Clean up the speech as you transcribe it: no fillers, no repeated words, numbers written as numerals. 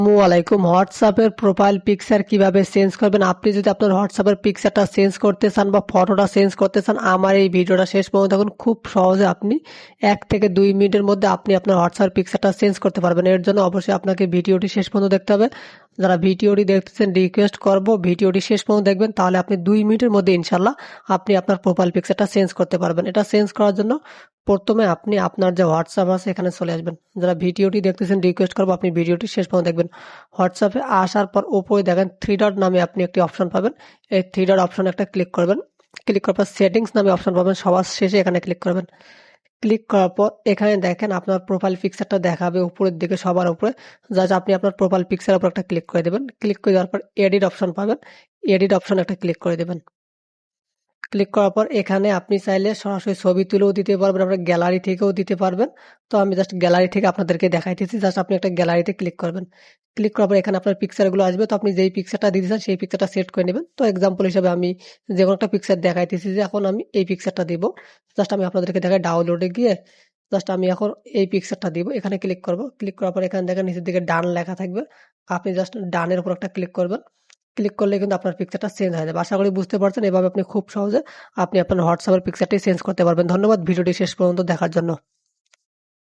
আসসালামাইকুম। হোয়াটসঅ্যাপের profile picture কিভাবে চেঞ্জ করবেন। আপনি যদি আপনার হোয়াটসঅ্যাপের পিকচারটা চেঞ্জ করতে চান বা ফটোটা চেঞ্জ করতে চান, আমার এই ভিডিওটা শেষ পর্যন্ত দেখুন। খুব সহজে আপনি 1 থেকে 2 মিনিটের মধ্যে আপনি আপনার হোয়াটসঅ্যাপের পিকচারটা চেঞ্জ করতে পারবেন। এর জন্য অবশ্যই আপনাকে ভিডিওটি শেষ পর্যন্ত দেখতে হবে। যারা ভিডিওটি দেখতেছেন রিকোয়েস্ট করব ভিডিওটি শেষ পর্যন্ত দেখবেন, তাহলে আপনি 2 মিনিটের মধ্যে ইনশাল্লাহ আপনি আপনার প্রোফাইল পিকচারটা চেঞ্জ করতে পারবেন। এটা চেঞ্জ করার জন্য প্রথমে আপনি আপনার যে হোয়াটসঅ্যাপ আছে এখানে চলে আসবেন। যারা ভিডিওটি দেখতেছেন রিকোয়েস্ট করবো আপনি ভিডিওটি শেষ পর্যন্ত দেখবেন। হোয়াটসঅ্যাপে আসার পর উপরে দেখেন 3 ডট নামে আপনি একটি অপশন পাবেন। এই 3 ডট অপশনে একটা ক্লিক করবেন। ক্লিক করার পর সেটিংস নামে অপশন পাবেন, সবার শেষে এখানে ক্লিক করবেন। ক্লিক করার পর এখানে দেখেন আপনার প্রোফাইল পিকচারটা দেখাবে উপরের দিকে সবার উপরে। জাস্ট আপনি আপনার প্রোফাইল পিকচারের উপর একটা ক্লিক করে দেবেন। ক্লিক করে দেওয়ার পর এডিট অপশন পাবেন। এডিট অপশন একটা ক্লিক করে দেবেন। ক্লিক করার পর এখানে আপনি চাইলে সরাসরি ছবি তুলেও দিতে পারবেন, আপনার গ্যালারি থেকেও দিতে পারবেন। তো আমি জাস্ট গ্যালারি থেকে আপনাদেরকে দেখাইতেছি। জাস্ট আপনি একটা গ্যালারিতে ক্লিক করবেন। ক্লিক করার পর এখানে আপনার পিকচারগুলো আসবে। তো আপনি যেই পিকচারটা দিতে চান সেই পিকচারটা সেট করে নেবেন। তো এক্সাম্পল হিসেবে আমি যেকোনো একটা পিকচার দেখাইতেছি যে এখন আমি এই পিকচারটা দিব। জাস্ট আমি আপনাদেরকে দেখাই ডাউনলোডে গিয়ে জাস্ট আমি এখন এই পিকচারটা দিব। এখানে ক্লিক করব। ক্লিক করার পর এখানে দেখেন নিচের দিকে ডান লেখা থাকবে। আপনি জাস্ট ডানের উপর একটা ক্লিক করবেন। ক্লিক করলে কিন্তু আপনার পিকচারটা চেঞ্জ হয়ে যাবে। আশা করি বুঝতে পারছেন। এভাবে আপনি খুব সহজে আপনি আপনার হোয়াটসঅ্যাপের পিকচারটি চেঞ্জ করতে পারবেন। ধন্যবাদ ভিডিওটি শেষ পর্যন্ত দেখার জন্য।